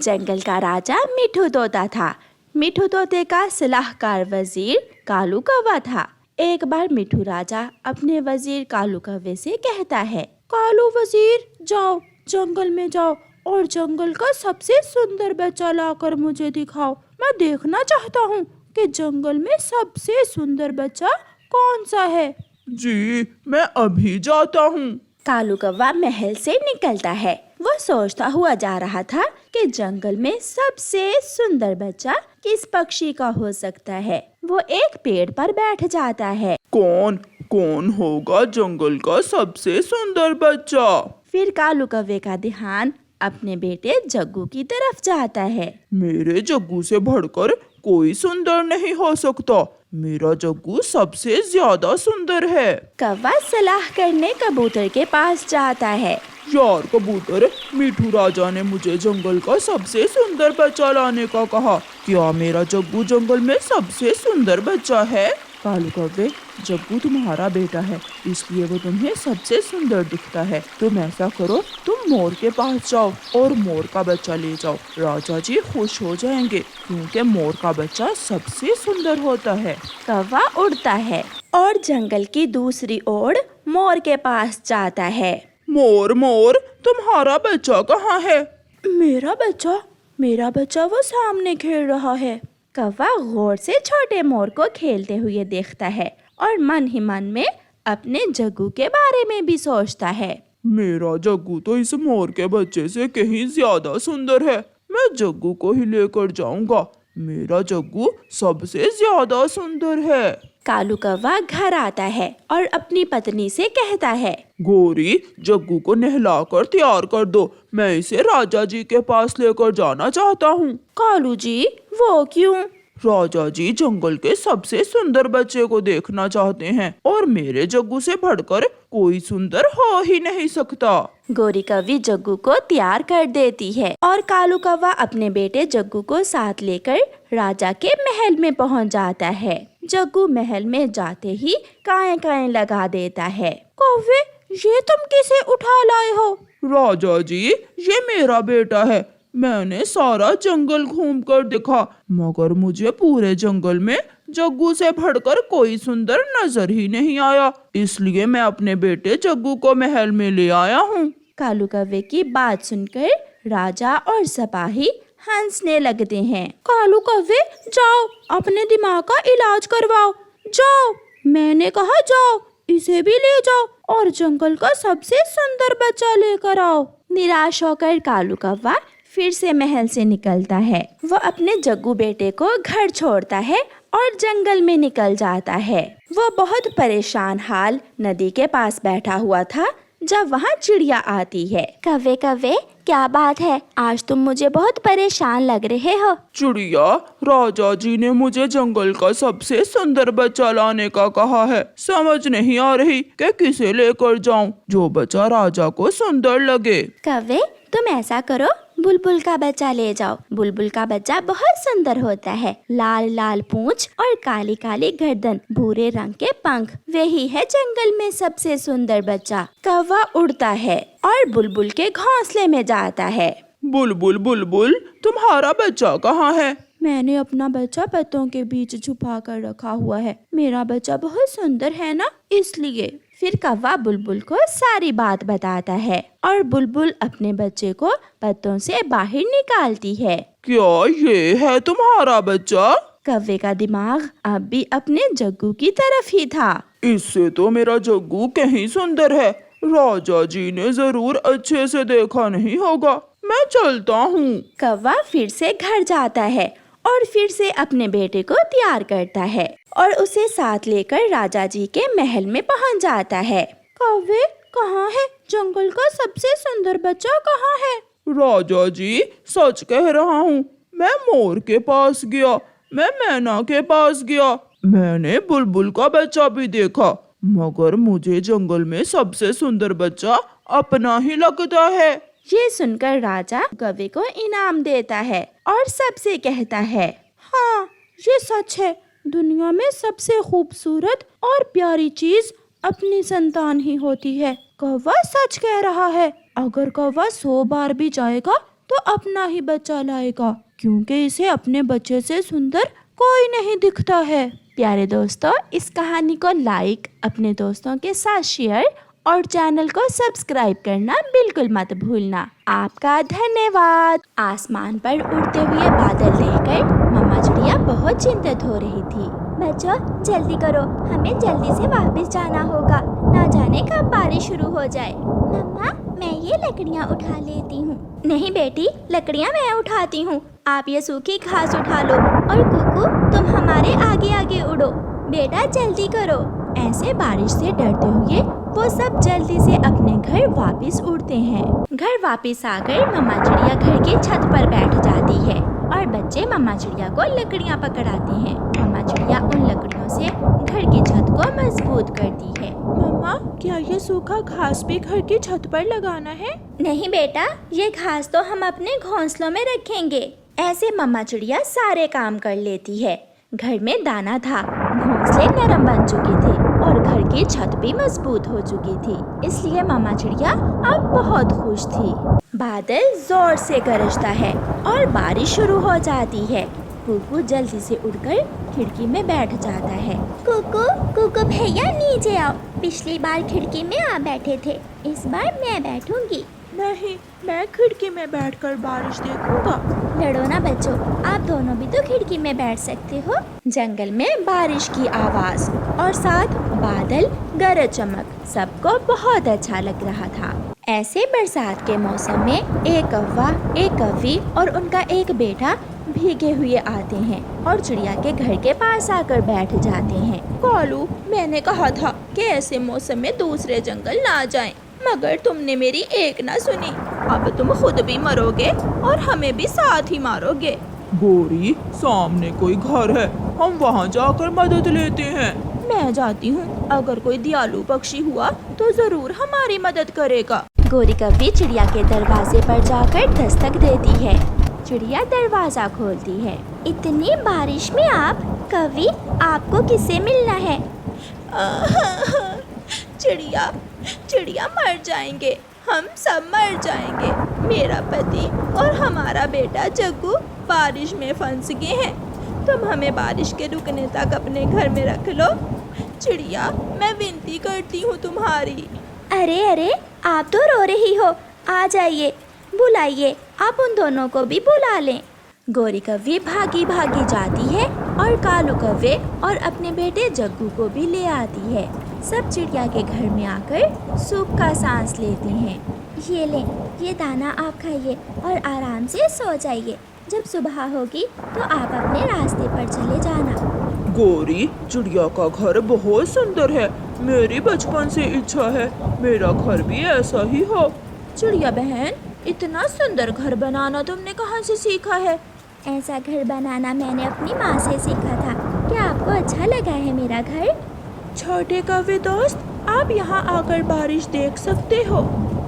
जंगल का राजा मिठू तोता था। मिठू तोते का सलाहकार वजीर कालू कौवा था। एक बार मिठू राजा अपने वजीर कालू कौवे से कहता है, कालू वजीर, जाओ जंगल में जाओ और जंगल का सबसे सुंदर बच्चा लाकर मुझे दिखाओ। मैं देखना चाहता हूँ कि जंगल में सबसे सुंदर बच्चा कौन सा है। जी, मैं अभी जाता हूँ। कालू कौवा महल से निकलता है। वो सोचता हुआ जा रहा था कि जंगल में सबसे सुंदर बच्चा किस पक्षी का हो सकता है। वो एक पेड़ पर बैठ जाता है। कौन होगा जंगल का सबसे सुंदर बच्चा? फिर कालू कौवे का ध्यान अपने बेटे जग्गू की तरफ जाता है। मेरे जग्गू से बढ़कर कोई सुंदर नहीं हो सकता। मेरा जग्गू सबसे ज्यादा सुंदर है। कौवा सलाह करने कबूतर के पास जाता है। यार कबूतर, मिठू राजा ने मुझे जंगल का सबसे सुंदर बच्चा लाने का कहा। क्या मेरा जग्गू जंगल में सबसे सुंदर बच्चा है? कालू कौवे, जग्गू तुम्हारा बेटा है, इसलिए वो तुम्हें सबसे सुंदर दिखता है। तुम ऐसा करो, तुम मोर के पास जाओ और मोर का बच्चा ले जाओ। राजा जी खुश हो जाएंगे क्योंकि मोर का बच्चा सबसे सुंदर होता है। कौवा उड़ता है और जंगल की दूसरी ओर मोर के पास जाता है। मोर, तुम्हारा बच्चा कहाँ है? मेरा बच्चा वो सामने खेल रहा है। कौवा गौर से छोटे मोर को खेलते हुए देखता है और मन ही मन में अपने जग्गू के बारे में भी सोचता है। मेरा जग्गू तो इस मोर के बच्चे से कहीं ज्यादा सुंदर है। मैं जग्गू को ही लेकर जाऊंगा। मेरा जग्गू सबसे ज्यादा सुंदर है। कालू कौवा घर आता है और अपनी पत्नी से कहता है, गोरी, जग्गू को नहलाकर तैयार कर दो। मैं इसे राजा जी के पास लेकर जाना चाहता हूँ। कालू जी, वो क्यों? राजा जी जंगल के सबसे सुंदर बच्चे को देखना चाहते हैं और मेरे जग्गू से बढ़कर कोई सुंदर हो ही नहीं सकता। गोरी कौवी जग्गू को तैयार कर देती है और कालू कौवा अपने बेटे जग्गू को साथ लेकर राजा के महल में पहुंच जाता है। जग्गू महल में जाते ही काएं काएं लगा देता है। कौवे, ये तुम किसे उठा लाए हो? राजा जी, ये मेरा बेटा है। मैंने सारा जंगल घूमकर देखा, मगर मुझे पूरे जंगल में जग्गू से बढ़कर कोई सुंदर नजर ही नहीं आया। इसलिए मैं अपने बेटे जग्गू को महल में ले आया हूँ। कालू कौवे की बात सुनकर राजा और सिपाही हंसने लगते हैं। कालू कौवे, जाओ अपने दिमाग का इलाज करवाओ। जाओ, मैंने कहा जाओ, इसे भी ले जाओ और जंगल का सबसे सुंदर बच्चा लेकर आओ। निराश होकर कालू कौवा फिर से महल से निकलता है। वो अपने जग्गू बेटे को घर छोड़ता है और जंगल में निकल जाता है। वो बहुत परेशान हाल नदी के पास बैठा हुआ था जब वहाँ चिड़िया आती है। कौवे कौवे, क्या बात है? आज तुम मुझे बहुत परेशान लग रहे हो। चिड़िया, राजा जी ने मुझे जंगल का सबसे सुंदर बच्चा लाने का कहा है। समझ नहीं आ रही कि किसे लेकर जाऊं जो बच्चा राजा को सुंदर लगे। कौवे, तुम ऐसा करो, बुलबुल का बच्चा ले जाओ। बुलबुल का बच्चा बहुत सुंदर होता है। लाल लाल पूंछ और काली काली गर्दन, भूरे रंग के पंख, वही है जंगल में सबसे सुंदर बच्चा। कौवा उड़ता है और बुलबुल के घोंसले में जाता है। बुलबुल, तुम्हारा बच्चा कहाँ है? मैंने अपना बच्चा पत्तों के बीच छुपा कर रखा हुआ है। मेरा बच्चा बहुत सुंदर है ना, इसलिए। फिर कौवा बुलबुल को सारी बात बताता है और बुलबुल अपने बच्चे को पत्तों से बाहर निकालती है। क्या ये है तुम्हारा बच्चा? कौवे का दिमाग अब भी अपने जग्गू की तरफ ही था। इससे तो मेरा जग्गू कहीं सुंदर है। राजा जी ने जरूर अच्छे से देखा नहीं होगा। मैं चलता हूँ। कौवा फिर से घर जाता है और फिर से अपने बेटे को तैयार करता है और उसे साथ लेकर राजा जी के महल में पहुंच जाता है। कौवे, कहाँ है जंगल का सबसे सुंदर बच्चा, कहाँ है? राजा जी, सच कह रहा हूँ। मैं मोर के पास गया, मैं मैना के पास गया, मैंने बुलबुल का बच्चा भी देखा, मगर मुझे जंगल में सबसे सुंदर बच्चा अपना ही लगता है। ये सुनकर राजा कौवे को इनाम देता है और सबसे कहता है, हाँ, ये सच है। दुनिया में सबसे खूबसूरत और प्यारी चीज अपनी संतान ही होती है। कौवा सच कह रहा है। अगर कौवा 100 बार भी जाएगा तो अपना ही बच्चा लाएगा, क्योंकि इसे अपने बच्चे से सुंदर कोई नहीं दिखता है। प्यारे दोस्तों, इस कहानी को लाइक, अपने दोस्तों के साथ शेयर और चैनल को सब्सक्राइब करना बिल्कुल मत भूलना। आपका धन्यवाद। आसमान पर उड़ते हुए बादल देखकर मम्मा चिड़िया बहुत चिंतित हो रही थी। बच्चों जल्दी करो, हमें जल्दी से वापस जाना होगा, ना जाने कब बारिश शुरू हो जाए। मम्मा मैं ये लकड़ियाँ उठा लेती हूँ। नहीं बेटी, लकड़ियाँ मैं उठाती हूँ, आप ये सूखी घास उठा लो और कुकू तुम हमारे आगे आगे उड़ो। बेटा जल्दी करो। ऐसे बारिश से डरते हुए वो सब जल्दी से अपने घर वापस उड़ते हैं। घर वापस आकर मम्मा चिड़िया घर की छत पर बैठ जाती है और बच्चे मम्मा चिड़िया को लकड़ियाँ पकड़ाते हैं। मम्मा चिड़िया उन लकड़ियों से घर की छत को मजबूत करती है। मम्मा, क्या ये सूखा घास भी घर की छत पर लगाना है? नहीं बेटा, ये घास तो हम अपने घोंसलों में रखेंगे। ऐसे मम्मा चिड़िया सारे काम कर लेती है। घर में दाना था, घोंसले नरम बन चुके थे और घर की छत भी मजबूत हो चुकी थी, इसलिए मम्मा चिड़िया अब बहुत खुश थी। बादल जोर से गरजता है और बारिश शुरू हो जाती है। कुकू जल्दी से उड़कर खिड़की में बैठ जाता है। कुकू कुकू भैया नीचे आओ, पिछली बार खिड़की में आप बैठे थे, इस बार मैं बैठूंगी। नहीं, मैं खिड़की में बैठकर बारिश देखूंगा। लड़ो ना बच्चों, आप दोनों भी तो खिड़की में बैठ सकते हो। जंगल में बारिश की आवाज और साथ बादल, गरज, चमक सबको बहुत अच्छा लग रहा था। ऐसे बरसात के मौसम में एक कौवा, एक कौवी और उनका एक बेटा भीगे हुए आते हैं और चिड़िया के घर के पास आकर बैठ जाते हैं। कालू, मैंने कहा था कि ऐसे मौसम में दूसरे जंगल ना जाएं, मगर तुमने मेरी एक ना सुनी। अब तुम खुद भी मरोगे और हमें भी साथ ही मारोगे। गोरी, सामने कोई घर है, हम वहाँ जाकर मदद लेते हैं। मैं जाती हूँ, अगर कोई दयालु पक्षी हुआ तो जरूर हमारी मदद करेगा। गोरी कौवी चिड़िया के दरवाजे पर जाकर दस्तक देती है। चिड़िया दरवाजा खोलती है। इतनी बारिश में आप कवि, आपको किससे मिलना है? चिड़िया चिड़िया मर जाएंगे, हम सब मर जाएंगे। मेरा पति और हमारा बेटा जग्गू बारिश में फंस गए हैं। तुम हमें बारिश के रुकने तक अपने घर में रख लो। चिड़िया, मैं विनती करती हूँ तुम्हारी। अरे अरे, आप तो रो रही हो, आ जाइए, बुलाइए, आप उन दोनों को भी बुला लें। गोरी कौवी भागी भागी जाती है और कालू कौवे और अपने बेटे जग्गू को भी ले आती है। सब चिड़िया के घर में आकर सुख का सांस लेते हैं। ये लें, ये दाना आप खाइए और आराम से सो जाइए। जब सुबह होगी तो आप अपने रास्ते पर चले जाना। गोरी, चिड़िया का घर बहुत सुंदर है, मेरी बचपन से इच्छा है मेरा घर भी ऐसा ही हो। चिड़िया बहन, इतना सुंदर घर बनाना तुमने कहाँ से सीखा है? ऐसा घर बनाना मैंने अपनी माँ से सीखा था। क्या आपको अच्छा लगा है मेरा घर? छोटे कौवे दोस्त, आप यहाँ आकर बारिश देख सकते हो।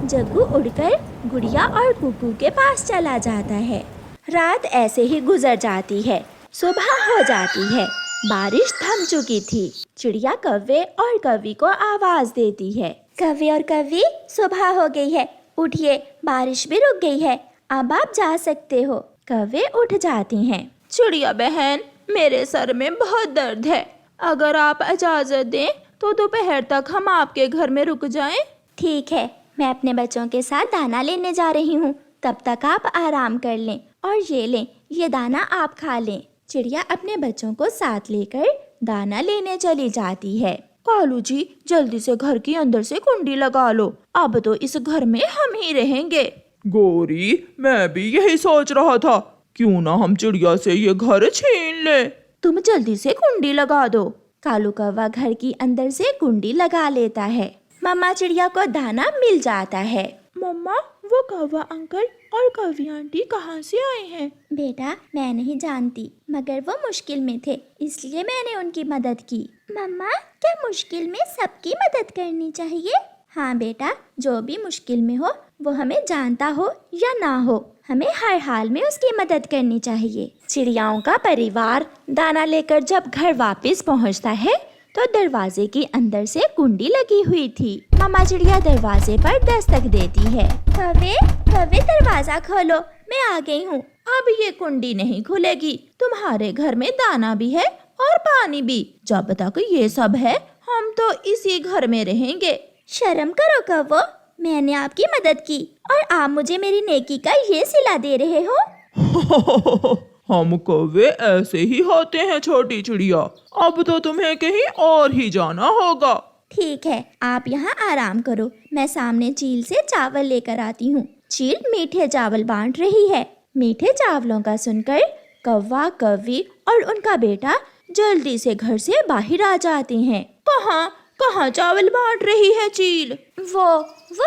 जग्गू उड़कर गुड़िया और कुकू के पास चला जाता है। रात ऐसे ही गुजर जाती है, सुबह हो जाती है। बारिश थम चुकी थी। चिड़िया कौवे और कौवी को आवाज देती है। कवि और कवि, सुबह हो गई है, उठिए, बारिश भी रुक गई है, अब आप जा सकते हो। कौवे उठ जाती हैं। चिड़िया बहन, मेरे सर में बहुत दर्द है, अगर आप इजाजत दें तो दोपहर तक हम आपके घर में रुक जाएं। ठीक है, मैं अपने बच्चों के साथ दाना लेने जा रही हूँ, तब तक आप आराम कर लें और ये लें, ये दाना आप खा लें। चिड़िया अपने बच्चों को साथ लेकर दाना लेने चली जाती है। कालू जी, जल्दी से घर के अंदर से कुंडी लगा लो, अब तो इस घर में हम ही रहेंगे। गोरी, मैं भी यही सोच रहा था, क्यों ना हम चिड़िया से ये घर छीन ले। तुम जल्दी से कुंडी लगा दो। कालू कौवा घर की अंदर से कुंडी लगा लेता है। मम्मा चिड़िया को दाना मिल जाता है। मम्मा, वो कौवा अंकल और कौवी आंटी कहाँ से आए हैं? बेटा, मैं नहीं जानती, मगर वो मुश्किल में थे, इसलिए मैंने उनकी मदद की। मम्मा, क्या मुश्किल में सबकी मदद करनी चाहिए? हाँ बेटा, जो भी मुश्किल में हो वो हमें जानता हो या ना हो, हमें हर हाल में उसकी मदद करनी चाहिए। चिड़ियाओं का परिवार दाना लेकर जब घर वापस पहुंचता है तो दरवाजे के अंदर से कुंडी लगी हुई थी। मम्मा चिड़िया दरवाजे पर दस्तक देती है। कौवे, कौवे, दरवाजा खोलो, मैं आ गई हूँ। अब ये कुंडी नहीं खुलेगी। तुम्हारे घर में दाना भी है और पानी भी। जब तक ये सब है हम तो इसी घर में रहेंगे। शर्म करो कौवो, मैंने आपकी मदद की और आप मुझे मेरी नेकी का ये सिला दे रहे हो। हम कौवे ऐसे ही होते हैं छोटी चिड़िया। अब तो तुम्हें कहीं और ही जाना होगा। ठीक है, आप यहाँ आराम करो, मैं सामने चील से चावल लेकर आती हूँ। चील मीठे चावल बांट रही है। मीठे चावलों का सुनकर कौवा, कौवी और उनका बेटा जल्दी से घर से बाहर आ जाते हैं। कहाँ कहाँ चावल बांट रही है चील? वो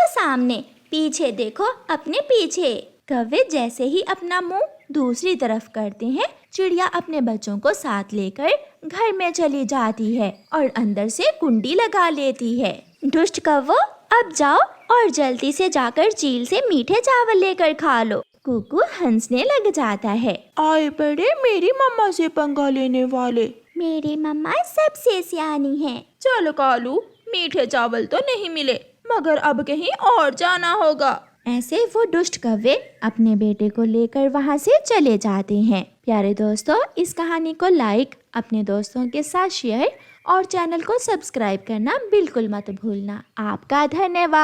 सामने, पीछे देखो, अपने पीछे। कौवे जैसे ही अपना मुंह दूसरी तरफ करते हैं, चिड़िया अपने बच्चों को साथ लेकर घर में चली जाती है और अंदर से कुंडी लगा लेती है। दुष्ट कौवो, अब जाओ और जल्दी से जाकर चील से मीठे चावल लेकर खा लो। कुकू हंसने लग जाता है। आए बड़े मेरी मम्मा से पंगा लेने वाले। मेरी मम्मा सबसे सियानी है। चल कालू, मीठे चावल तो नहीं मिले, मगर अब कहीं और जाना होगा। ऐसे वो दुष्ट कौवे अपने बेटे को लेकर वहाँ से चले जाते हैं। प्यारे दोस्तों, इस कहानी को लाइक, अपने दोस्तों के साथ शेयर और चैनल को सब्सक्राइब करना बिल्कुल मत भूलना। आपका धन्यवाद।